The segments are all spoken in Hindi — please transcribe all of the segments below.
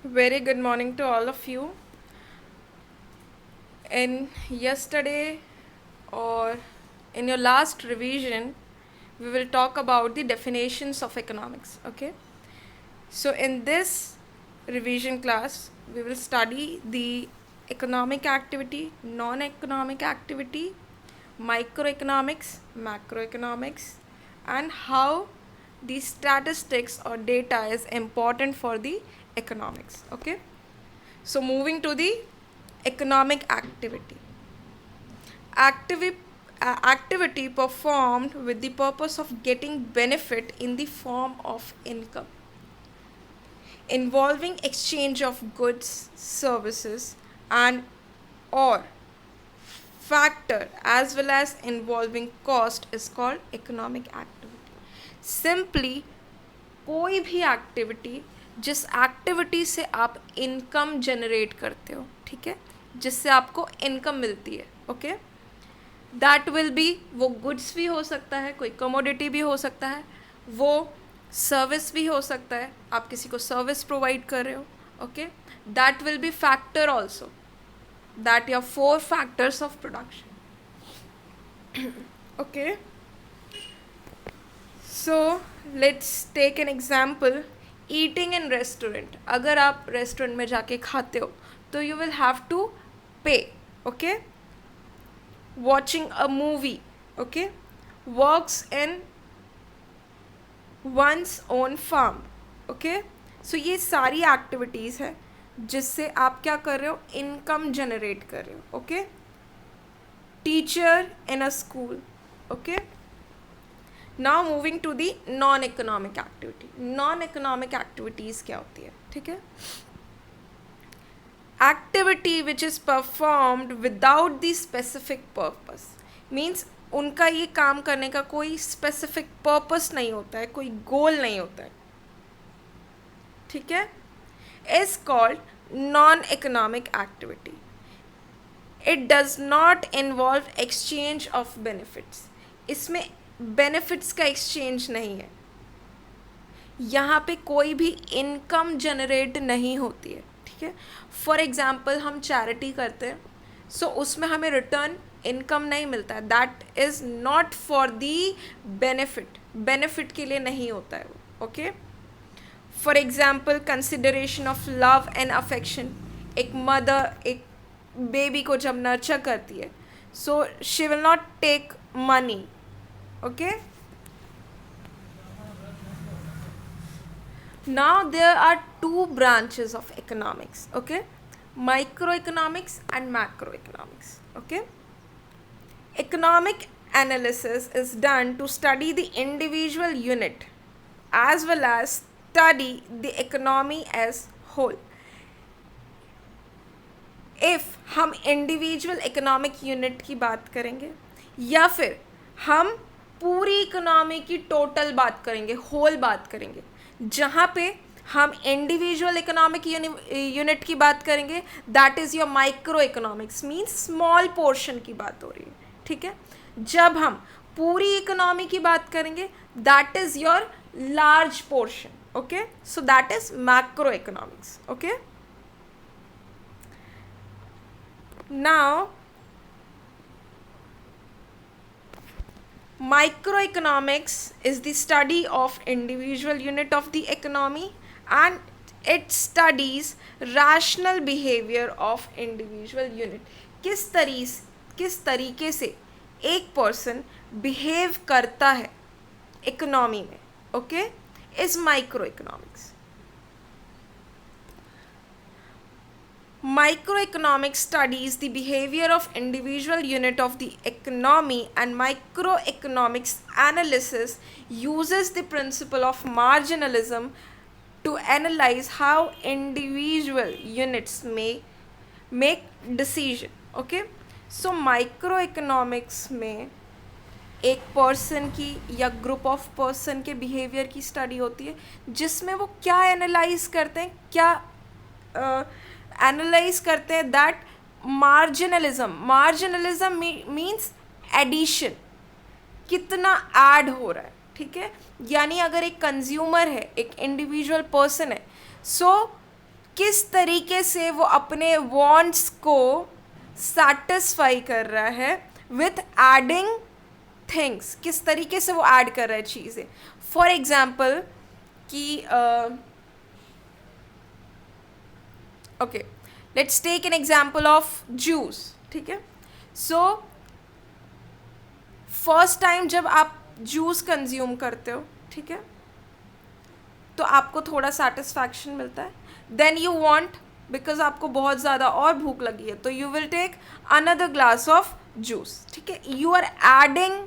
Very good morning to all of you. In yesterday or in your last revision, we will talk about the definitions of economics. Okay. So, in this revision class, we will study the economic activity, non economic activity, microeconomics, macroeconomics, and how the statistics or data is important for the economics. Okay. So, moving to the economic activity. Activi- Activity performed with the purpose of getting benefit in the form of income, involving exchange of goods, services, and or factor as well as involving cost is called economic activity. Simply कोई भी एक्टिविटी जिस एक्टिविटी से आप इनकम जनरेट करते हो, ठीक है, जिससे आपको इनकम मिलती है, ओके, दैट विल बी, वो गुड्स भी हो सकता है, कोई कमोडिटी भी हो सकता है, वो सर्विस भी हो सकता है, आप किसी को सर्विस प्रोवाइड कर रहे हो, okay, that will be factor also, that are four factors of production. Okay, so let's take an example. Eating in restaurant, अगर आप रेस्टोरेंट में जाके खाते हो तो you will have to pay, okay. Watching a movie, okay, works in one's own farm, okay. So ये सारी एक्टिविटीज़ है जिससे आप क्या कर रहे हो, इनकम जनरेट कर रहे हो, okay. Teacher in a school, okay. Now moving to the non economic activity. Non economic activities क्या होती है, ठीक है. Activity which is performed without the specific purpose, means उनका ये काम करने का कोई स्पेसिफिक पर्पस नहीं होता है, कोई गोल नहीं होता है, ठीक है, is called non economic activity. It does not involve exchange of benefits. इसमें बेनिफिट्स का एक्सचेंज नहीं है, यहाँ पे कोई भी इनकम जनरेट नहीं होती है, ठीक है. फॉर एग्जाम्पल हम चैरिटी करते हैं, सो उसमें हमें रिटर्न इनकम नहीं मिलता है, that is not for the benefit, benefit के लिए नहीं होता है वो, okay. For example consideration of love and affection. एक मदर एक बेबी को जब नर्चर करती है, so she will not take money, okay. Now there are two branches of economics, okay, microeconomics and macroeconomics, okay. Economic analysis is done to study the individual unit as well as study the economy as whole. If हम इंडिविजुअल इकोनॉमिक यूनिट की बात करेंगे या फिर हम पूरी इकोनॉमी की टोटल बात करेंगे, होल बात करेंगे, जहाँ पे हम इंडिविजुअल इकोनॉमिक यूनिट की बात करेंगे, that is your micro economics, means small portion की बात हो रही है, ठीक है. जब हम पूरी इकोनॉमी की बात करेंगे, that is your large portion, okay. So that is macro economics, okay. Now, microeconomics is the study of individual unit of the economy and it studies rational behavior of individual unit. किस तरीके से एक पर्सन बिहेव करता है इकोनॉमी में, okay, is micro economics. Microeconomics studies the behavior of individual unit of the economy and microeconomics analysis uses the principle of marginalism to analyze how individual units may make decision, okay. So microeconomics में एक पर्सन की या ग्रुप ऑफ पर्सन के बिहेवियर की स्टडी होती है जिसमें वो क्या एनालाइज करते हैं, क्या एनालाइज करते हैं, दैट मार्जिनलिज्म मीन्स एडिशन, कितना ऐड हो रहा है, ठीक है. यानी अगर एक कंज्यूमर है, एक इंडिविजुअल पर्सन है, सो किस तरीके से वो अपने वांट्स को सेटिस्फाई कर रहा है विथ एडिंग थिंग्स, किस तरीके से वो ऐड कर रहा है चीज़ें. फॉर एग्जाम्पल कि okay, let's take an example of juice. ठीक है, सो फर्स्ट टाइम जब आप जूस कंज्यूम करते हो, ठीक है, तो आपको थोड़ा सेटिस्फैक्शन मिलता है. देन यू वांट, बिकॉज आपको बहुत ज़्यादा और भूख लगी है, तो you will take another glass of juice. ठीक है, यू आर एडिंग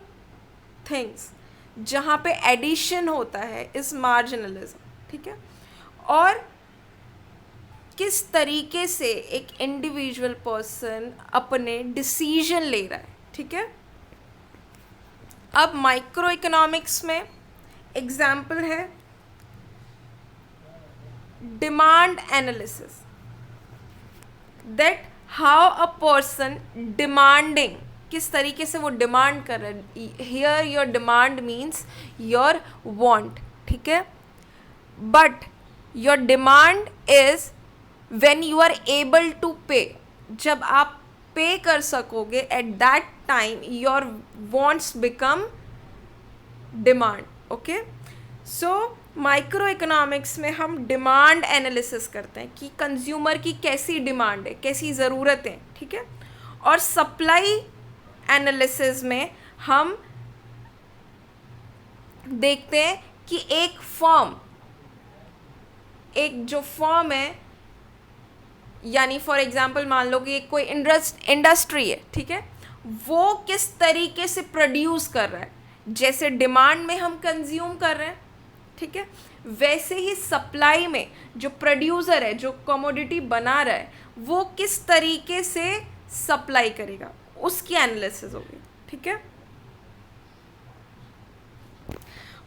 थिंग्स. जहाँ पे एडिशन होता है इस मार्जिनलिज्म. ठीक है, और किस तरीके से एक इंडिविजुअल पर्सन अपने डिसीजन ले रहा है. ठीक है, अब माइक्रो इकोनॉमिक्स में एग्जाम्पल है demand analysis, that how a person demanding, किस तरीके से वो डिमांड कर रहा है. Here your demand means your want. ठीक है, but your demand is when you are able to pay. जब आप पे कर सकोगे, at that time your wants become demand. Okay, so micro economics में हम डिमांड एनालिसिस करते हैं कि कंज्यूमर की कैसी डिमांड है, कैसी ज़रूरत है. ठीक है, और सप्लाई एनालिसिस में हम देखते हैं कि एक फर्म, एक जो फर्म है, यानी फॉर एग्जांपल मान लो कि एक कोई इंडस्ट्री है. ठीक है, वो किस तरीके से प्रोड्यूस कर रहा है. जैसे डिमांड में हम कंज्यूम कर रहे हैं, ठीक है, वैसे ही सप्लाई में जो प्रोड्यूसर है, जो कमोडिटी बना रहा है, वो किस तरीके से सप्लाई करेगा, उसकी एनालिसिस होगी. ठीक है,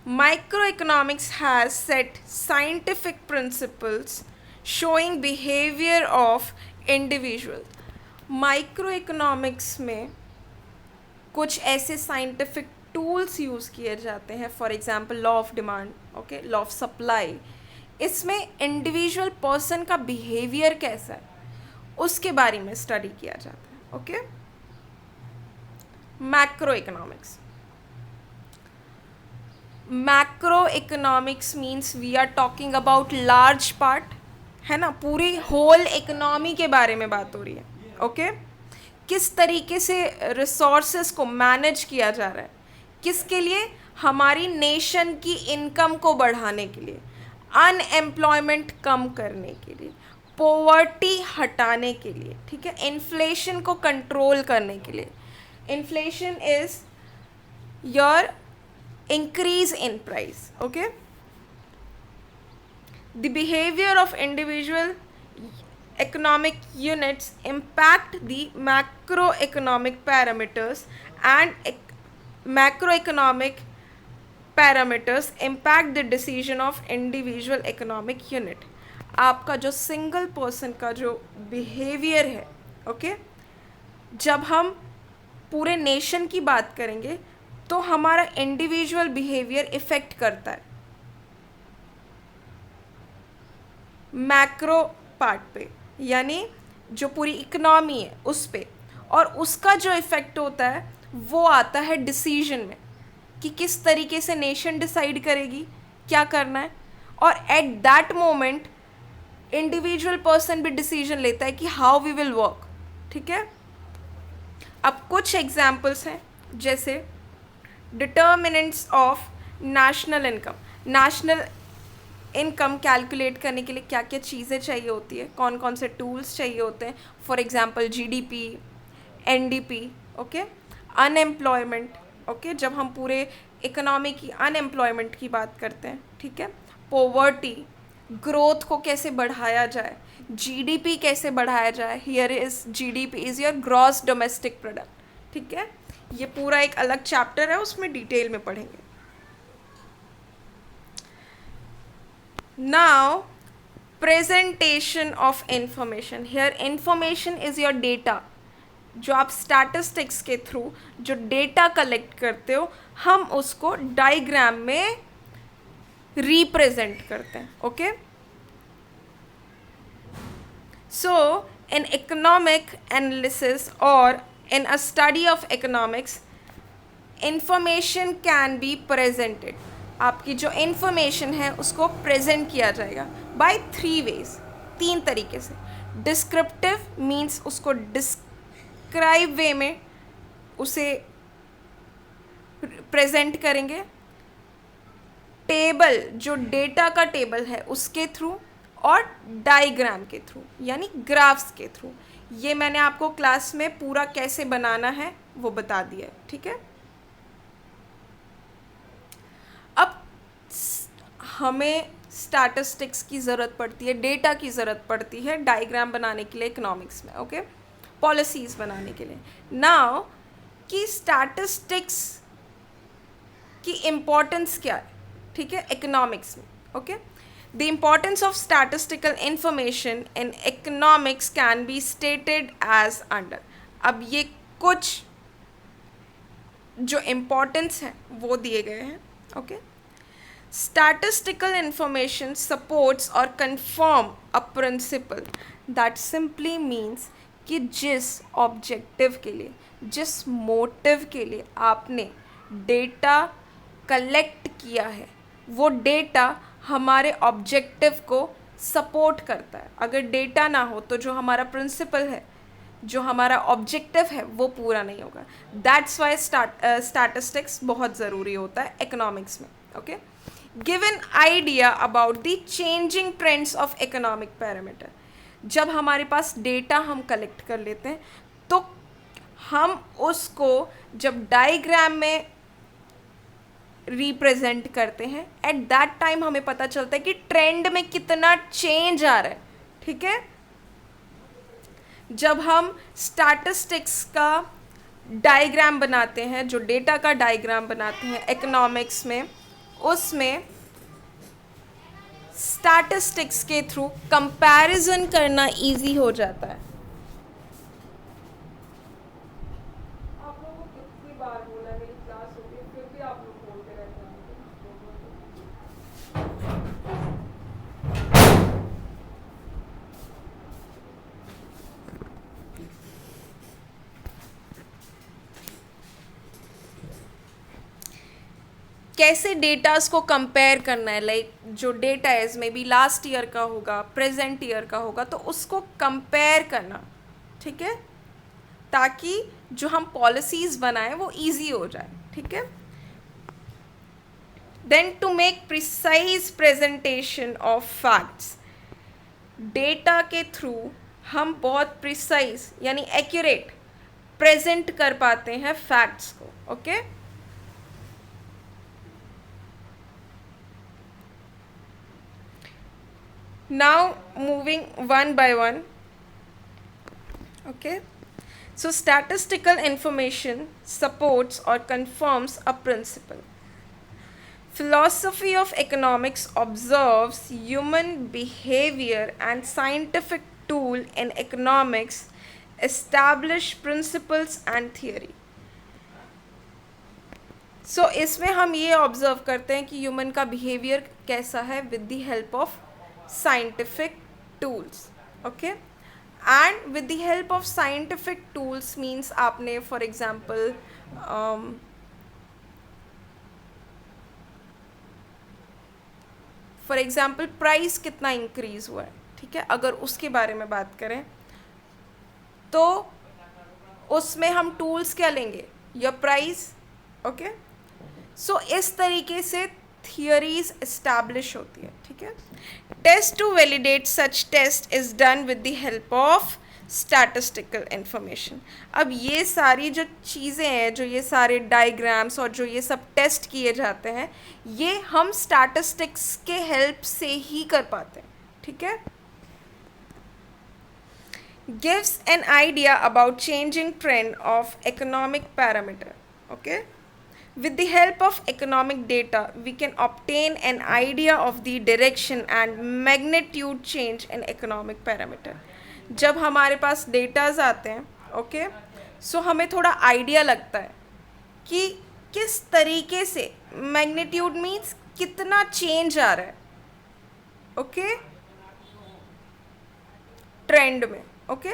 microeconomics has set scientific principles showing behaviour of individual. Microeconomics में कुछ ऐसे साइंटिफिक टूल्स यूज़ किए जाते हैं. For example law of demand, okay, law of supply. इसमें इंडिविजुअल पर्सन का बिहेवियर कैसा है उसके बारे में स्टडी किया जाता है. Okay, macro economics. Macro economics means we are talking about large part, है ना, पूरी होल इकोनॉमी के बारे में बात हो रही है. ओके, किस तरीके से रिसोर्सेज को मैनेज किया जा रहा है, किसके लिए, हमारी नेशन की इनकम को बढ़ाने के लिए, अनएम्प्लॉयमेंट कम करने के लिए, पॉवर्टी हटाने के लिए. ठीक है, इन्फ्लेशन को कंट्रोल करने के लिए. Inflation is your increase in price. Okay, the behavior of individual economic units impact the macroeconomic parameters, and macroeconomic parameters impact the decision of individual economic unit. आपका जो सिंगल पर्सन का जो बिहेवियर है, ओके, जब हम पूरे नेशन की बात करेंगे तो हमारा इंडिविजुअल बिहेवियर इफ़ेक्ट करता है मैक्रो पार्ट पे, यानी जो पूरी इकोनॉमी है उस पे, और उसका जो इफ़ेक्ट होता है वो आता है डिसीजन में कि किस तरीके से नेशन डिसाइड करेगी क्या करना है. और at that moment individual person भी डिसीजन लेता है कि हाउ वी विल वर्क. ठीक है, अब कुछ एग्जाम्पल्स हैं, जैसे determinants of national income. National income calculate करने के लिए क्या क्या चीज़ें चाहिए होती है, कौन कौन से टूल्स चाहिए होते हैं. For example GDP, NDP. Okay, unemployment. Okay, जब हम पूरे इकोनॉमी की अनएम्प्लॉयमेंट की बात करते हैं. ठीक है, पॉवर्टी, ग्रोथ को कैसे बढ़ाया जाए, जीडीपी कैसे बढ़ाया जाए. Here is GDP is your gross domestic product. ठीक है, ये पूरा एक अलग चैप्टर है, उसमें डिटेल में पढ़ेंगे. Now presentation of information. Here information is your data. जो आप स्टैटिस्टिक्स के थ्रू जो डेटा कलेक्ट करते हो, हम उसको डायग्राम में रिप्रेजेंट करते हैं. Okay, So in economic analysis or in a study of economics, information can be presented, आपकी जो इंफॉर्मेशन है उसको प्रेजेंट किया जाएगा बाय 3 वेज, 3 तरीके से. डिस्क्रिप्टिव मीन्स उसको डिस्क्राइब वे में उसे प्रेजेंट करेंगे. टेबल, जो डेटा का टेबल है उसके थ्रू, और डायग्राम के थ्रू यानी ग्राफ्स के थ्रू. ये मैंने आपको क्लास में पूरा कैसे बनाना है वो बता दिया है. ठीक है. अब हमें स्टैटिस्टिक्स की ज़रूरत पड़ती है, डेटा की ज़रूरत पड़ती है डायग्राम बनाने के लिए इकोनॉमिक्स में. ओके, पॉलिसीज़ बनाने के लिए. नाउ कि स्टैटिस्टिक्स की इम्पोर्टेंस क्या है, ठीक है, इकोनॉमिक्स में. Okay, the importance of statistical information in economics can be stated as under. अब ये कुछ जो इम्पोर्टेंस हैं वो दिए गए हैं. Okay, statistical information supports or confirm a principle that simply means कि जिस ऑब्जेक्टिव के लिए, जिस मोटिव के लिए आपने डेटा कलेक्ट किया है वो डेटा हमारे ऑब्जेक्टिव को सपोर्ट करता है. अगर डेटा ना हो तो जो हमारा प्रिंसिपल है, जो हमारा ऑब्जेक्टिव है वो पूरा नहीं होगा. दैट्स वाई स्टैटिस्टिक्स बहुत ज़रूरी होता है इकोनॉमिक्स में. Okay, give an idea about the changing trends of economic parameter. जब हमारे पास डेटा हम कलेक्ट कर लेते हैं तो हम उसको जब डायग्राम में रिप्रेजेंट करते हैं, एट दैट टाइम हमें पता चलता है कि ट्रेंड में कितना चेंज आ रहा है. ठीक है. जब हम स्टैटिस्टिक्स का डायग्राम बनाते हैं, जो डेटा का डायग्राम बनाते हैं इकोनॉमिक्स में, उसमें स्टैटिस्टिक्स के थ्रू कंपैरिजन करना इजी हो जाता है. आप लोगों को कितनी बार बोला मेरी क्लास होगी, फिर भी आप लोग बोलते रहते हैं. कैसे डेटास को कंपेयर करना है, लाइक जो डेटा है मे बी लास्ट ईयर का होगा, प्रेजेंट ईयर का होगा, तो उसको कंपेयर करना. ठीक है, ताकि जो हम पॉलिसीज़ बनाएं वो इजी हो जाए. ठीक है. Then to make precise presentation of facts, data के थ्रू हम बहुत प्रिसाइज यानी एक्यूरेट प्रेजेंट कर पाते हैं फैक्ट्स को. Okay, now moving one by one. Okay, so statistical information supports or confirms a principle. Philosophy of economics observes human behavior and scientific tool in economics establish principles and theory. So इसमें हम ये ऑब्जर्व करते हैं कि ह्यूमन का बिहेवियर कैसा है with the help of scientific tools. Okay, and with the help of scientific tools means आपने for example प्राइस कितना इंक्रीज हुआ है. ठीक है, अगर उसके बारे में बात करें तो उसमें हम टूल्स क्या लेंगे, या प्राइस. ओके, सो इस तरीके से थियरीज एस्टैब्लिश होती है. ठीक है. Test to validate such test is done with the help of statistical information. अब ये सारी जो चीज़ें हैं, जो ये सारे डायग्राम्स और जो ये सब टेस्ट किए जाते हैं, ये हम स्टैटिस्टिक्स के हेल्प से ही कर पाते हैं. ठीक है. Gives an idea about changing trend of economic parameter. Okay, with the help of economic data we can obtain an idea of the direction and magnitude change in economic parameter. जब हमारे पास डेटाज आते हैं, ओके, सो हमें थोड़ा आइडिया लगता है कि किस तरीके से, मैग्नीट्यूड मीन्स कितना चेंज आ रहा है. ओके, ट्रेंड में. Okay,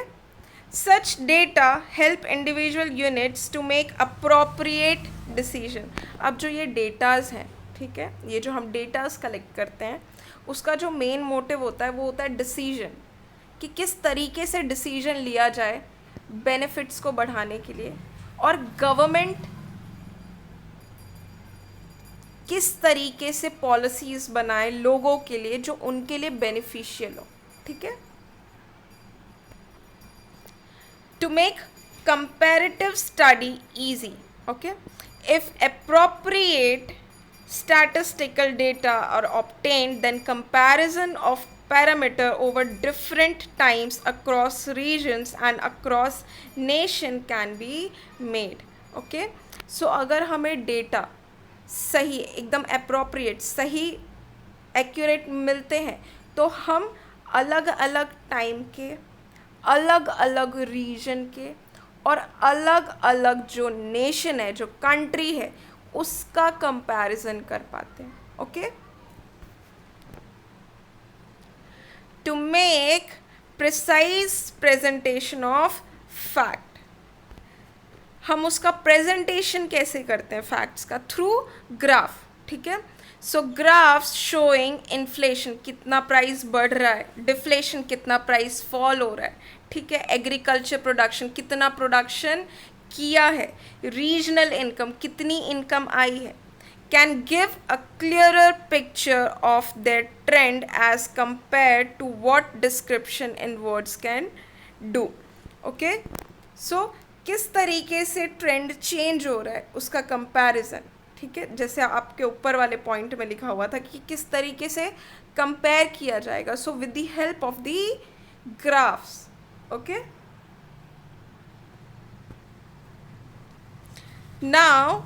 such data help individual units to make appropriate decision. अब जो ये डेटाज हैं, ठीक है, ये जो हम डेटाज कलेक्ट करते हैं, उसका जो मेन मोटिव होता है वो होता है डिसीजन, कि किस तरीके से डिसीजन लिया जाए बेनिफिट्स को बढ़ाने के लिए, और गवर्नमेंट किस तरीके से पॉलिसीज बनाए लोगों के लिए जो उनके लिए बेनिफिशियल हो. ठीक है, to make comparative study easy. Okay, if appropriate statistical data are obtained, then comparison of parameter over different times across regions and across nation can be made. Okay, so अगर हमें डेटा सही, एकदम appropriate, सही, एक्यूरेट मिलते हैं, तो हम अलग अलग टाइम के, अलग अलग रीजन के और अलग अलग जो नेशन है, जो कंट्री है, उसका कंपैरिजन कर पाते हैं. Okay, to make precise presentation of fact. हम उसका प्रेजेंटेशन कैसे करते हैं फैक्ट्स का? Through graph. ठीक है, सो ग्राफ्स शोइंग इन्फ्लेशन, कितना प्राइस बढ़ रहा है, डिफ्लेशन, कितना प्राइस फॉल हो रहा है. ठीक है, एग्रीकल्चर प्रोडक्शन, कितना प्रोडक्शन किया है, रीजनल इनकम, कितनी इनकम आई है, can give a clearer picture of their trend as compare to what description in words can do. Okay, so किस तरीके से ट्रेंड चेंज हो रहा है उसका कंपैरिजन. ठीक है, जैसे आपके ऊपर वाले पॉइंट में लिखा हुआ था कि किस तरीके से कंपेयर किया जाएगा. So with the help of the graphs. Okay, now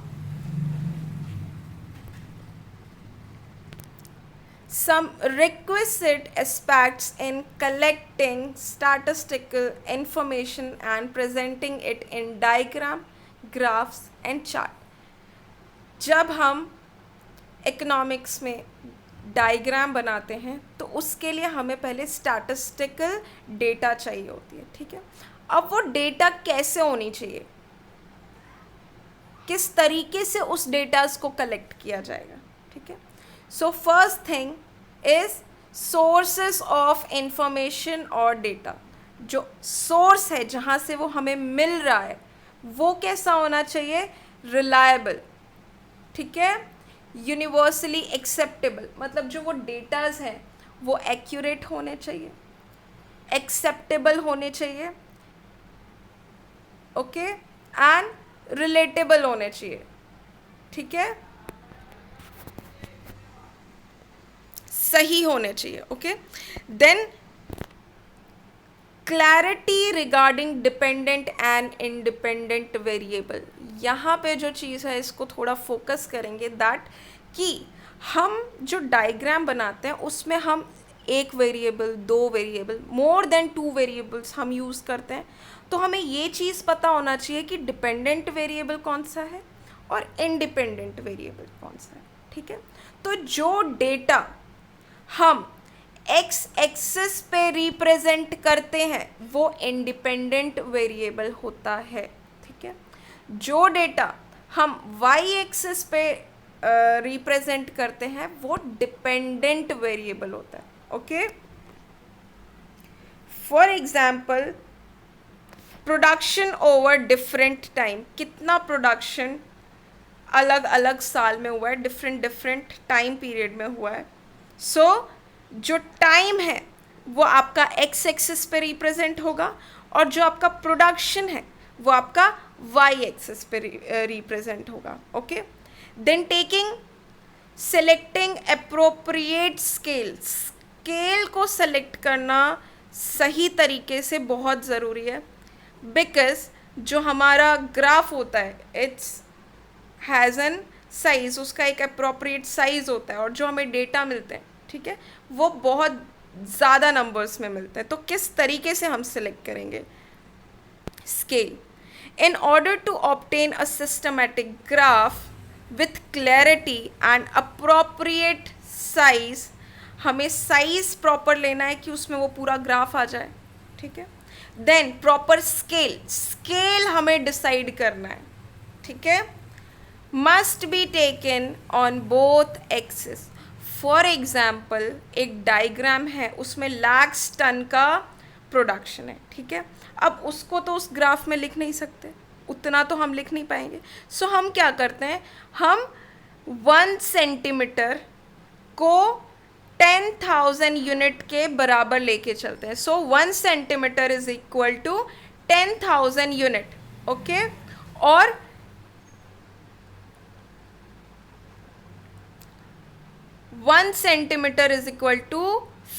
some requisite aspects in collecting statistical information and presenting it in diagram, graphs and chart. जब हम इकोनॉमिक्स में डायग्राम बनाते हैं तो उसके लिए हमें पहले स्टैटिस्टिकल डेटा चाहिए होती है. ठीक है, अब वो डेटा कैसे होनी चाहिए, किस तरीके से उस डेटास को कलेक्ट किया जाएगा. ठीक है, so first thing is sources of information और डेटा. जो सोर्स है जहाँ से वो हमें मिल रहा है वो कैसा होना चाहिए? रिलायबल. ठीक है, यूनिवर्सली एक्सेप्टेबल, मतलब जो वो डेटाज हैं वो एक्यूरेट होने चाहिए, एक्सेप्टेबल होने चाहिए. ओके, एंड रिलेटेबल होने चाहिए. ठीक है, सही होने चाहिए. Okay, then clarity regarding dependent and independent variable. यहाँ पे जो चीज़ है इसको थोड़ा फोकस करेंगे, दैट कि हम जो डायग्राम बनाते हैं उसमें हम एक वेरिएबल, दो वेरिएबल, मोर देन 2 वेरिएबल्स हम यूज़ करते हैं. तो हमें ये चीज़ पता होना चाहिए कि डिपेंडेंट वेरिएबल कौन सा है और इंडिपेंडेंट वेरिएबल कौन सा है. ठीक है, तो जो डेटा हम एक्स एक्सिस पे रिप्रेजेंट करते हैं वो इंडिपेंडेंट वेरिएबल होता है. ठीक है, जो डेटा हम वाई एक्सिस पे रिप्रेजेंट करते हैं वो डिपेंडेंट वेरिएबल होता है. Okay, for example production over different time, कितना प्रोडक्शन अलग अलग साल में हुआ है, डिफरेंट टाइम पीरियड में हुआ है. सो जो टाइम है वो आपका एक्स एक्सिस पे रिप्रेजेंट होगा और जो आपका प्रोडक्शन है वो आपका वाई एक्सिस पे रिप्रेजेंट होगा. Okay, then selecting appropriate scale. Scale को सेलेक्ट करना सही तरीके से बहुत ज़रूरी है, बिकॉज जो हमारा ग्राफ होता है इट्स हैज़ एन साइज़, उसका एक अप्रोप्रिएट साइज़ होता है, और जो हमें डेटा मिलते हैं, ठीक है, वो बहुत ज़्यादा नंबर्स में मिलते हैं. तो किस तरीके से हम सिलेक्ट करेंगे scale? In order to obtain a systematic graph with clarity and appropriate size, हमें साइज प्रॉपर लेना है कि उसमें वो पूरा ग्राफ आ जाए. ठीक है। देन प्रॉपर स्केल, स्केल हमें डिसाइड करना है, ठीक है। Must be taken on both axis. For example एक डायग्राम है, उसमें लैक्स टन का प्रोडक्शन है, ठीक है। अब उसको तो उस ग्राफ में लिख नहीं सकते, उतना तो हम लिख नहीं पाएंगे। सो हम क्या करते हैं, हम 1 सेंटीमीटर को 10,000 यूनिट के बराबर लेके चलते हैं। So 1 centimetre is equal to 10,000 unit, okay. और 1 centimetre is equal to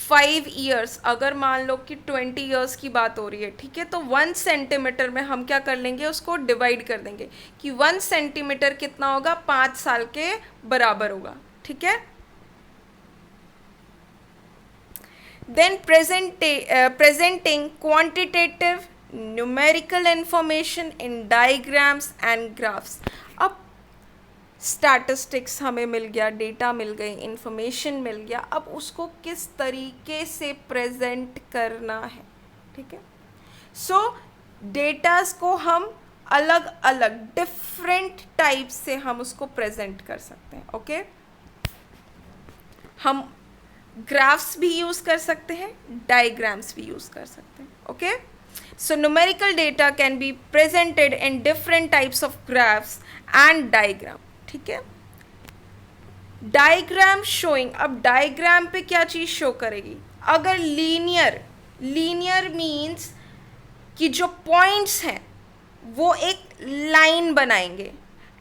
5 years. अगर मान लो कि 20 ईयर्स की बात हो रही है, ठीक है, तो 1 सेंटीमीटर में हम क्या कर लेंगे, उसको डिवाइड कर देंगे कि 1 सेंटीमीटर कितना होगा, 5 साल के बराबर होगा, ठीक है। Then presenting quantitative numerical information in diagrams and graphs। अब स्टैटिस्टिक्स हमें मिल गया, डेटा मिल गई, इंफॉर्मेशन मिल गया, अब उसको किस तरीके से प्रेजेंट करना है, ठीक है। सो डेटास को हम अलग अलग डिफरेंट टाइप से हम उसको प्रेजेंट कर सकते हैं, ओके। हम ग्राफ्स भी यूज़ कर सकते हैं, डायग्राम्स भी यूज़ कर सकते हैं, okay. So numerical data can be presented in different types of graphs and diagram, ठीक है। डायग्राम शोइंग, अब डायग्राम पे क्या चीज़ शो करेगी, अगर लीनियर, लीनियर मीन्स कि जो पॉइंट्स हैं वो एक लाइन बनाएंगे,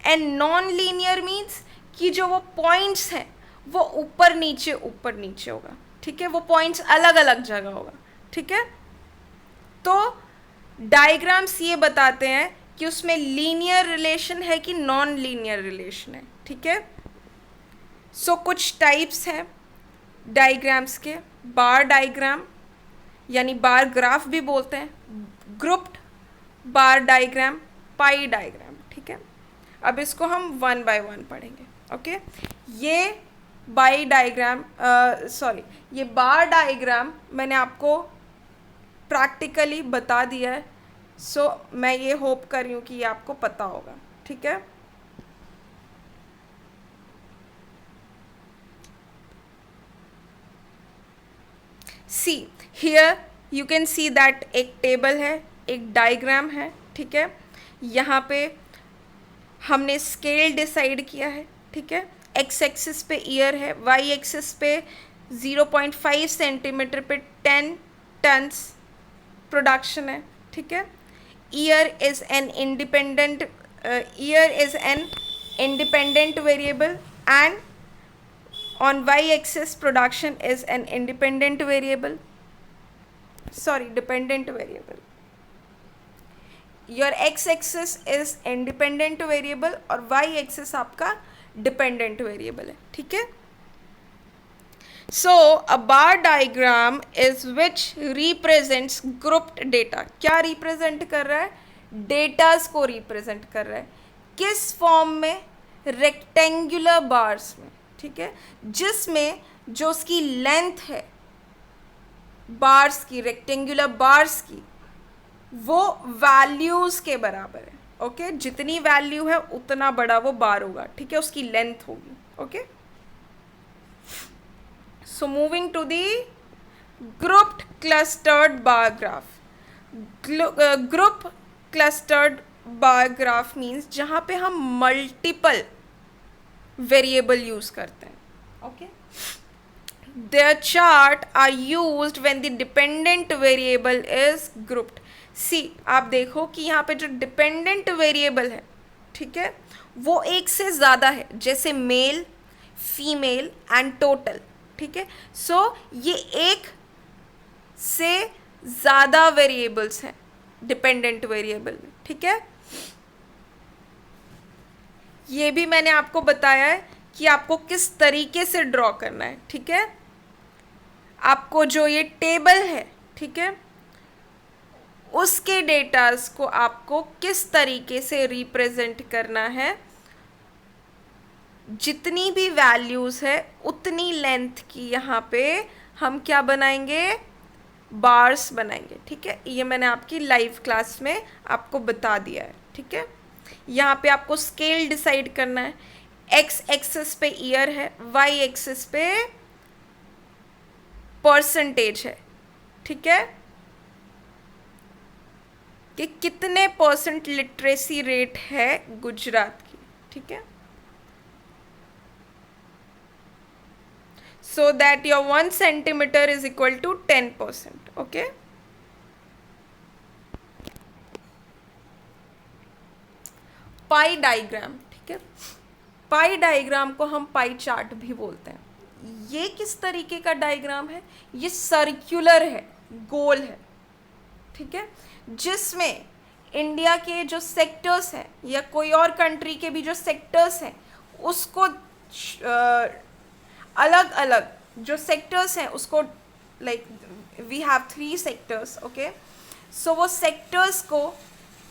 एंड नॉन लीनियर मीन्स कि जो वो पॉइंट्स हैं वो ऊपर नीचे होगा, ठीक है, वो पॉइंट्स अलग अलग जगह होगा, ठीक है। तो डायग्राम्स ये बताते हैं कि उसमें लीनियर रिलेशन है कि नॉन लीनियर रिलेशन है, ठीक है। सो कुछ टाइप्स हैं डायग्राम्स के, बार डायग्राम यानी बार ग्राफ भी बोलते हैं, ग्रुप्ड बार डायग्राम, पाई डायग्राम, ठीक है। अब इसको हम 1 बाय 1 पढ़ेंगे, ओके। ये बाई डायग्राम, ये बार डायग्राम मैंने आपको प्रैक्टिकली बता दिया है। सो मैं ये होप कर रही हूँ कि ये आपको पता होगा, ठीक है। See here you can see that एक टेबल है, एक डायग्राम है, ठीक है। यहाँ पे हमने स्केल डिसाइड किया है, ठीक है। एक्स एक्सिस पे ईयर है, वाई एक्सिस पे 0.5 सेंटीमीटर पे 10 टन्स प्रोडक्शन है, ठीक है। Year is an independent variable and on y-axis production is an dependent variable. Your x-axis is independent variable और y-axis आपका dependent variable है, ठीक है। So a bar diagram is which represents grouped data। क्या represent कर रहा है, डेटास को represent कर रहा है, किस फॉर्म में, रेक्टेंगुलर बार्स में, ठीक है, जिसमें जो उसकी लेंथ है बार्स की, रेक्टेंगुलर बार्स की, वो वैल्यूज़ के बराबर है, ओके। जितनी वैल्यू है उतना बड़ा वो बार होगा, ठीक है, उसकी लेंथ होगी, okay. So moving to the grouped clustered bar graph. Group clustered bar graph means जहाँ पे हम मल्टीपल वेरिएबल यूज करते हैं, okay. Their chart are used when the dependent variable is grouped। सी आप देखो कि यहाँ पे जो डिपेंडेंट वेरिएबल है, ठीक है, वो एक से ज़्यादा है, जैसे मेल, फीमेल एंड टोटल, ठीक है। सो ये एक से ज़्यादा वेरिएबल्स हैं डिपेंडेंट वेरिएबल में, ठीक है। ये भी मैंने आपको बताया है कि आपको किस तरीके से ड्रॉ करना है, ठीक है। आपको जो ये टेबल है, ठीक है, उसके डेटास को आपको किस तरीके से रिप्रेजेंट करना है, जितनी भी वैल्यूज़ है उतनी लेंथ की यहाँ पे हम क्या बनाएंगे, बार्स बनाएंगे, ठीक है। ये मैंने आपकी लाइव क्लास में आपको बता दिया है, ठीक है। यहाँ पे आपको स्केल डिसाइड करना है। एक्स एक्सिस पे ईयर है, वाई एक्सिस पे परसेंटेज है, ठीक है, कि कितने परसेंट लिटरेसी रेट है गुजरात की, ठीक है। so that your 1 centimeter is equal to 10%, okay। Pi diagram, ठीक है। पाई डायग्राम को हम पाई चार्ट भी बोलते हैं। ये किस तरीके का डायग्राम है? ये सर्कुलर है, गोल है, ठीक है, जिसमें इंडिया के जो सेक्टर्स हैं या कोई और कंट्री के भी जो सेक्टर्स हैं उसको अलग अलग जो सेक्टर्स हैं उसको, like we have 3 sectors, okay. So वो सेक्टर्स को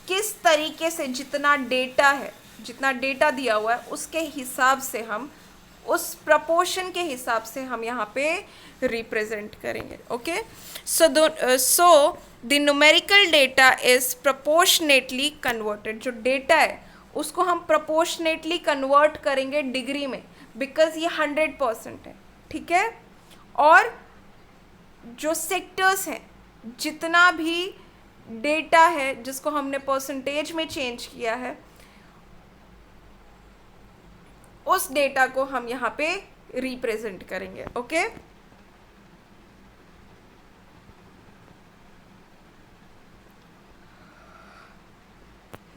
किस तरीके से जितना डेटा है, जितना डेटा दिया हुआ है उसके हिसाब से हम उस प्रपोर्शन के हिसाब से हम यहाँ पे रिप्रेजेंट करेंगे, okay. So the numerical data is proportionately converted. जो डेटा है उसको हम प्रोपोर्शनेटली कन्वर्ट करेंगे डिग्री में, बिकॉज ये 100% है, ठीक है। और जो सेक्टर्स हैं, जितना भी डेटा है जिसको हमने परसेंटेज में चेंज किया है, उस डेटा को हम यहाँ पे रिप्रेजेंट करेंगे, okay.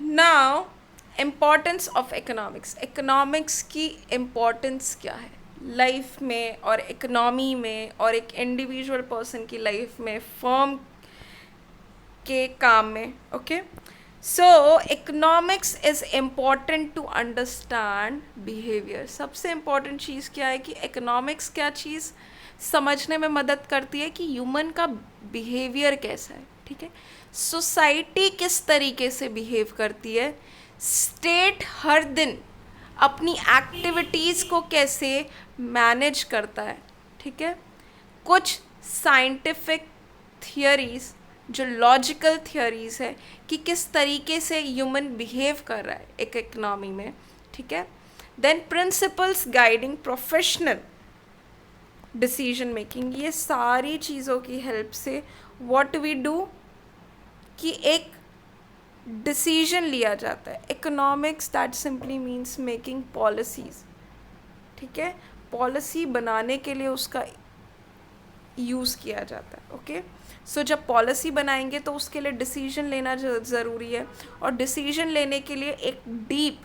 Now importance of economics. Economics की इम्पॉर्टेंस क्या है लाइफ में और इकोनॉमी में और एक इंडिविजुअल पर्सन की लाइफ में, फर्म के काम में, okay. So economics is important to understand behaviour. सबसे इम्पॉर्टेंट चीज़ क्या है कि इकोनॉमिक्स क्या चीज़ समझने में मदद करती है कि ह्यूमन का बिहेवियर कैसा है, ठीक है। सोसाइटी किस तरीके से बिहेव करती है, स्टेट हर दिन अपनी एक्टिविटीज़ को कैसे मैनेज करता है, ठीक है। कुछ साइंटिफिक थियरीज जो लॉजिकल थियरीज है कि किस तरीके से ह्यूमन बिहेव कर रहा है एक इकोनॉमी में, ठीक है। Then principles guiding professional decision making. ये सारी चीज़ों की हेल्प से व्हाट वी डू कि एक डिसीजन लिया जाता है। Economics that simply means making policies, ठीक है। पॉलिसी बनाने के लिए उसका यूज़ किया जाता है, ओके। सो जब पॉलिसी बनाएंगे तो उसके लिए डिसीजन लेना ज़रूरी है, और डिसीजन लेने के लिए एक डीप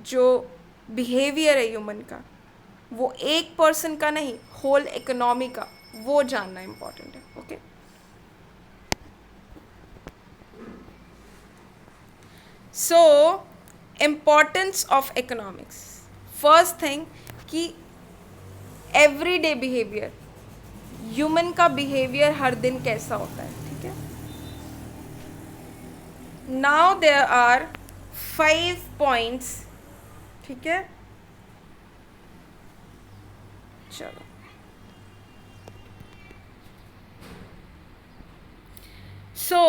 जो बिहेवियर है ह्यूमन का, वो एक पर्सन का नहीं, होल इकोनॉमी का, वो जानना इम्पॉर्टेंट है, okay. So importance of economics, first thing कि एवरीडे बिहेवियर, ह्यूमन का बिहेवियर हर दिन कैसा होता है, ठीक है। नाउ देयर आर 5 पॉइंट्स, ठीक है। चलो, सो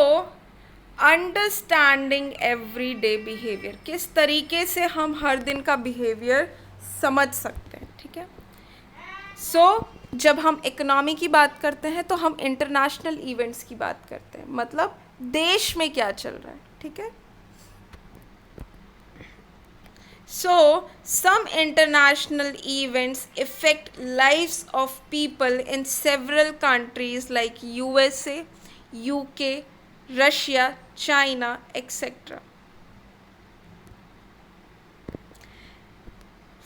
अंडरस्टैंडिंग एवरीडे बिहेवियर, किस तरीके से हम हर दिन का बिहेवियर समझ सकते हैं, ठीक है। सो जब हम इकोनॉमी की बात करते हैं तो हम इंटरनेशनल इवेंट्स की बात करते हैं, मतलब देश में क्या चल रहा है, ठीक है। So some international events effect lives of people in several countries like USA, UK, Russia, China, etcetera.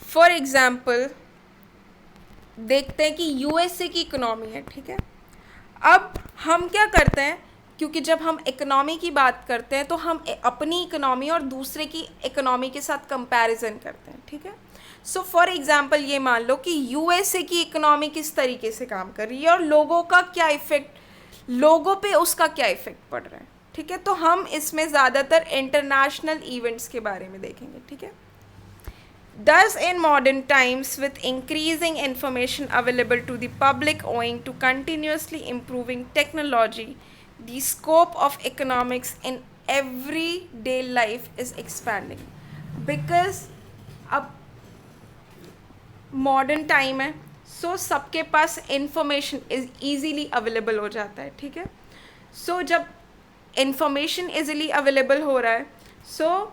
For example देखते हैं कि USA की इकोनॉमी है, ठीक है। अब हम क्या करते हैं, क्योंकि जब हम इकोनॉमी की बात करते हैं तो हम अपनी इकोनॉमी और दूसरे की इकोनॉमी के साथ कंपैरिजन करते हैं, ठीक है। सो फॉर एग्जांपल ये मान लो कि USA की इकोनॉमी किस तरीके से काम कर रही है और लोगों का क्या इफेक्ट, लोगों पे उसका क्या इफेक्ट पड़ रहा है, ठीक है। तो हम इसमें ज़्यादातर इंटरनेशनल इवेंट्स के बारे में देखेंगे, ठीक है। Thus, in modern times, with increasing information available to the public owing to continuously improving technology, the scope of economics in everyday life is expanding. Because अब मॉडर्न टाइम है, सो सबके पास इंफॉर्मेशन इज ईजीली अवेलेबल हो जाता है, ठीक है. सो जब इंफॉर्मेशन इजीली अवेलेबल हो रहा है, so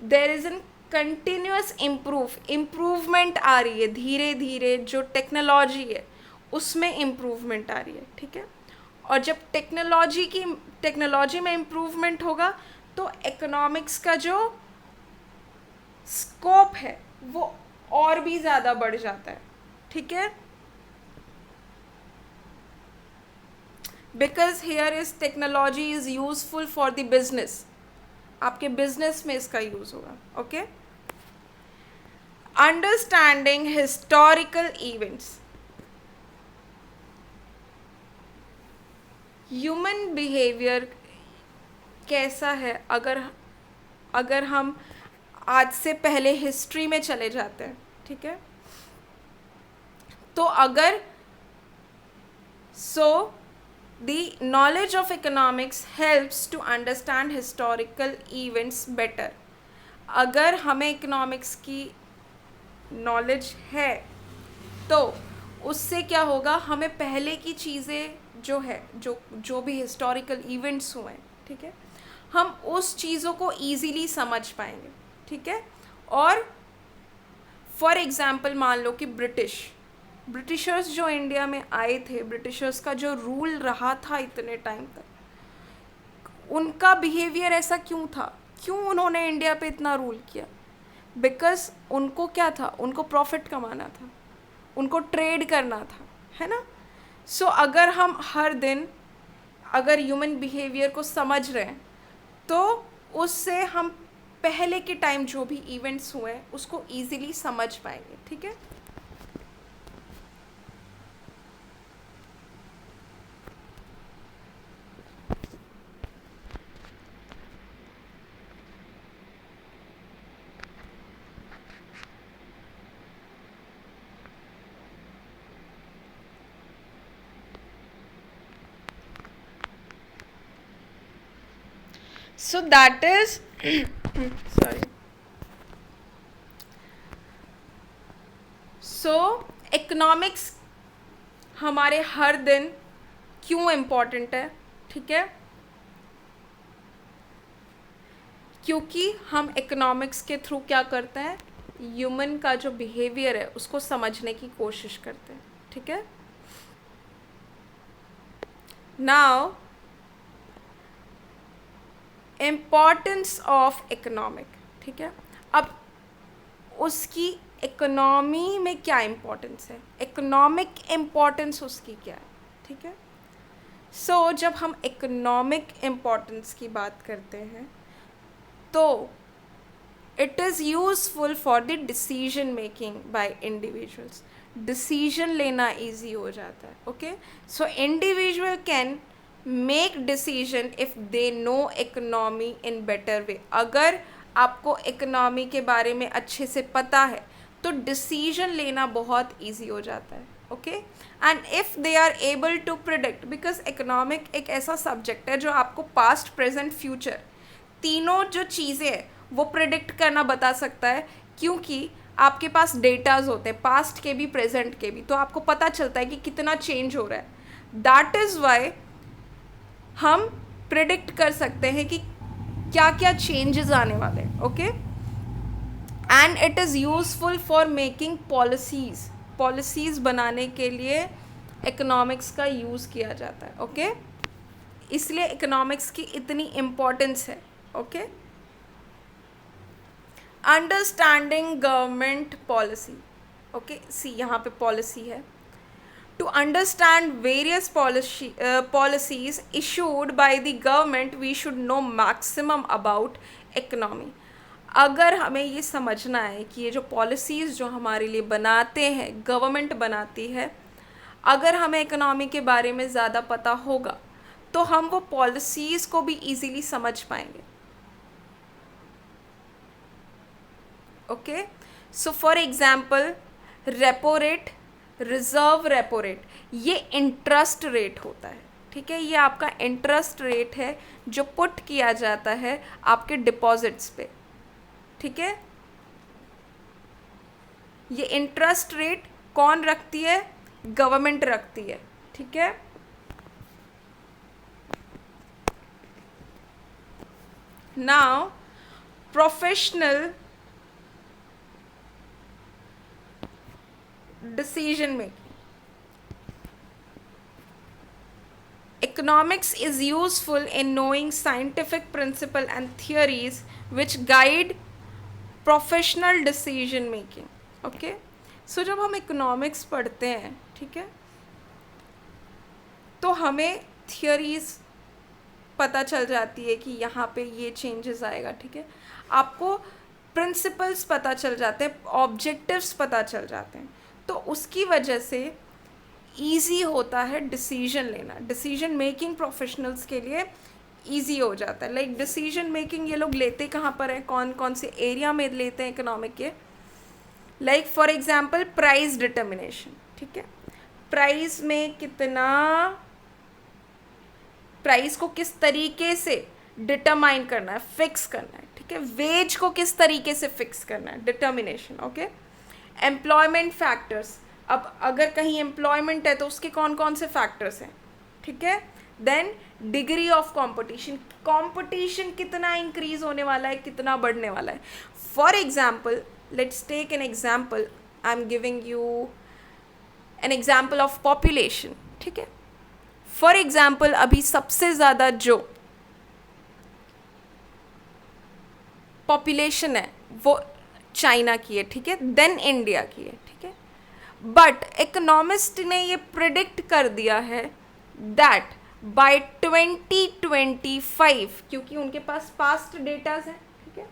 there is an continuous improvement आ रही है, धीरे धीरे जो टेक्नोलॉजी है उसमें इम्प्रूवमेंट आ रही है, ठीक है. और जब टेक्नोलॉजी में इम्प्रूवमेंट होगा तो इकोनॉमिक्स का जो स्कोप है वो और भी ज़्यादा बढ़ जाता है, ठीक है. Because here is technology is useful for the business, आपके बिजनेस में इसका यूज़ होगा, okay. Understanding historical events. Human behaviour कैसा है, अगर हम आज से पहले हिस्ट्री में चले जाते हैं, ठीक है. तो अगर the knowledge of economics helps to understand historical events better. अगर हमें इकोनॉमिक्स की नॉलेज है तो उससे क्या होगा, हमें पहले की चीज़ें जो है, जो भी हिस्टोरिकल इवेंट्स हुए हैं, ठीक है, हम उस चीज़ों को ईजीली समझ पाएंगे, ठीक है. और फॉर एग्ज़ाम्पल मान लो कि ब्रिटिशर्स जो इंडिया में आए थे, ब्रिटिशर्स का जो रूल रहा था इतने टाइम तक, उनका बिहेवियर ऐसा क्यों था, क्यों उन्होंने इंडिया पे इतना रूल किया. बिकॉज उनको क्या था, उनको प्रॉफिट कमाना था, उनको ट्रेड करना था, है ना. सो अगर हम हर दिन अगर ह्यूमन बिहेवियर को समझ रहे हैं तो उससे हम पहले के टाइम जो भी इवेंट्स हुए हैं उसको ईजिली समझ पाएंगे, ठीक है. So that is sorry. So economics हमारे हर दिन क्यों इम्पोर्टेंट है, ठीक है. क्योंकि हम इकोनॉमिक्स के थ्रू क्या करते हैं, ह्यूमन का जो बिहेवियर है उसको समझने की कोशिश करते हैं, ठीक है. नाउ इम्पॉर्टेंस ऑफ इकोनॉमिक, ठीक है. अब उसकी इकोनॉमी में क्या इम्पोर्टेंस है, इकोनॉमिक इम्पोर्टेंस उसकी क्या है, ठीक है. सो जब हम इकोनॉमिक इम्पोर्टेंस की बात करते हैं तो it is useful for the decision making bye individuals. Decision लेना इजी हो जाता है, okay. So individual can make decision if they know economy in better way. अगर आपको इकोनॉमी के बारे में अच्छे से पता है तो डिसीजन लेना बहुत इजी हो जाता है, okay. And if they are able to predict, because economic एक ऐसा सब्जेक्ट है जो आपको पास्ट प्रेजेंट फ्यूचर तीनों जो चीज़ें हैं वो प्रिडिक्ट करना बता सकता है, क्योंकि आपके पास डेटाज होते हैं पास्ट के भी प्रेजेंट के भी, तो आपको पता चलता है कि कितना चेंज हो रहा है. दैट इज़ वाई हम प्रिडिक्ट कर सकते हैं कि क्या क्या चेंजेस आने वाले हैं, okay. And it is useful for making policies बनाने के लिए इकोनॉमिक्स का यूज़ किया जाता है, ओके. इसलिए इकोनॉमिक्स की इतनी इम्पोर्टेंस है, okay. Understanding government policy, okay. See यहाँ पे पॉलिसी है. To understand various policies issued by the government, we should know maximum about economy. अगर हमें ये समझना है कि ये जो पॉलिसीज़ जो हमारे लिए बनाते हैं, गवर्नमेंट बनाती है, अगर हमें इकोनॉमी के बारे में ज़्यादा पता होगा तो हम वो पॉलिसीज़ को भी इजीली समझ पाएंगे, okay. So for example repo rate, reserve repo rate, ये इंटरेस्ट रेट होता है, ठीक है। ये आपका इंटरेस्ट रेट है जो पुट किया जाता है आपके डिपॉजिट्स पे, ठीक है। ये इंटरेस्ट रेट कौन रखती है? गवर्नमेंट रखती है, ठीक है। Now professional decision making. Economics is useful in knowing scientific principles and theories which guide professional decision making. Okay? So जब हम economics पढ़ते हैं, ठीक है, तो हमें theories पता चल जाती है कि यहाँ पे ये चेंजेस आएगा, ठीक है। आपको प्रिंसिपल्स पता चल जाते हैं, ऑब्जेक्टिव्स पता चल जाते हैं, तो उसकी वजह से ईजी होता है डिसीजन लेना। डिसीजन मेकिंग प्रोफेशनल्स के लिए ईजी हो जाता है। लाइक डिसीजन मेकिंग ये लोग लेते कहाँ पर हैं, कौन कौन से एरिया में लेते हैं इकोनॉमिक के? Like for example price determination, ठीक है। प्राइस में कितना, प्राइस को किस तरीके से डिटरमाइन करना है, फिक्स करना है, ठीक है। वेज को किस तरीके से फिक्स करना है, डिटर्मिनेशन, ओके। एम्प्लॉयमेंट फैक्टर्स, अब अगर कहीं एम्प्लॉयमेंट है तो उसके कौन कौन से फैक्टर्स हैं, ठीक है। Then degree of competition, competition कितना इंक्रीज होने वाला है, कितना बढ़ने वाला है। For example let's take an example, I am giving you an example of population, ठीक है। फॉर एग्जाम्पल अभी सबसे ज़्यादा जो पॉपुलेशन है वो चाइना की है, ठीक है, देन इंडिया की है, ठीक है। बट इकोनॉमिस्ट ने ये प्रिडिक्ट कर दिया है दैट बाय 2025, क्योंकि उनके पास पास्ट डेटाज हैं, ठीक है,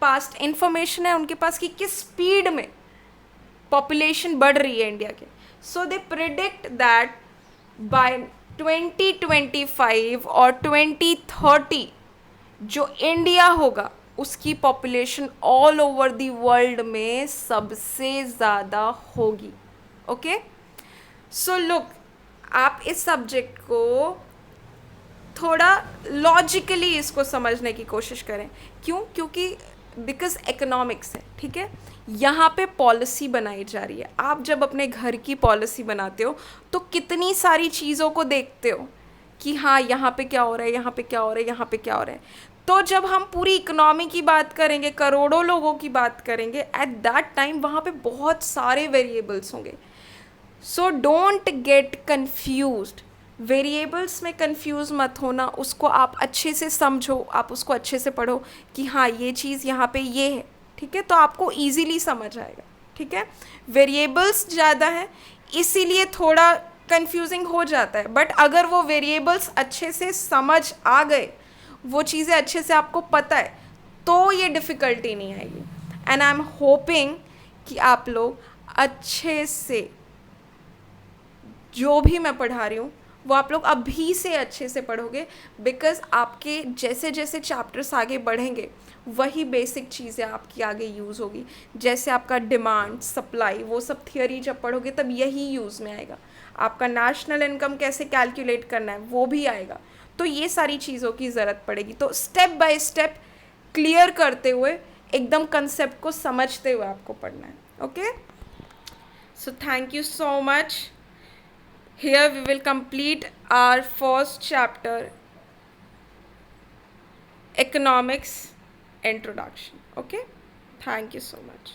पास्ट इंफॉर्मेशन है उनके पास कि किस स्पीड में पॉपुलेशन बढ़ रही है इंडिया के। सो दे प्रिडिक्ट दैट बाय 2025 और 2030 जो इंडिया होगा उसकी population all over the world में सबसे ज़्यादा होगी, ओके। सो लुक, आप इस सब्जेक्ट को थोड़ा लॉजिकली इसको समझने की कोशिश करें। क्यों? क्योंकि बिकॉज इकोनॉमिक्स है, ठीक है। यहाँ पे पॉलिसी बनाई जा रही है। आप जब अपने घर की पॉलिसी बनाते हो तो कितनी सारी चीज़ों को देखते हो कि हाँ यहाँ पे क्या हो रहा है, यहाँ पे क्या हो रहा है, यहाँ पे क्या हो रहा है। तो जब हम पूरी इकोनॉमी की बात करेंगे, करोड़ों लोगों की बात करेंगे, एट दैट टाइम वहाँ पे बहुत सारे वेरिएबल्स होंगे। So don't get confused, variables में कंफ्यूज मत होना, उसको आप अच्छे से समझो, आप उसको अच्छे से पढ़ो कि हाँ ये चीज़ यहाँ पे ये है, ठीक है, तो आपको ईजीली समझ आएगा, ठीक है। वेरिएबल्स ज़्यादा हैं इसीलिए थोड़ा कंफ्यूजिंग हो जाता है, बट अगर वो वेरिएबल्स अच्छे से समझ आ गए, वो चीज़ें अच्छे से आपको पता है, तो ये डिफ़िकल्टी नहीं आएगी। एंड आई एम होपिंग कि आप लोग अच्छे से जो भी मैं पढ़ा रही हूँ वो आप लोग अभी से अच्छे से पढ़ोगे, बिकॉज आपके जैसे जैसे चैप्टर्स आगे बढ़ेंगे वही बेसिक चीज़ें आपकी आगे यूज़ होगी। जैसे आपका डिमांड, सप्लाई, वो सब थियोरी जब पढ़ोगे तब यही यूज़ में आएगा। आपका नेशनल इनकम कैसे कैलकुलेट करना है वो भी आएगा। तो ये सारी चीज़ों की ज़रूरत पड़ेगी। तो स्टेप बाय स्टेप क्लियर करते हुए, एकदम कंसेप्ट को समझते हुए आपको पढ़ना है, okay. So thank you so much. Here we will complete our first chapter, Economics Introduction. Okay? Thank you so much.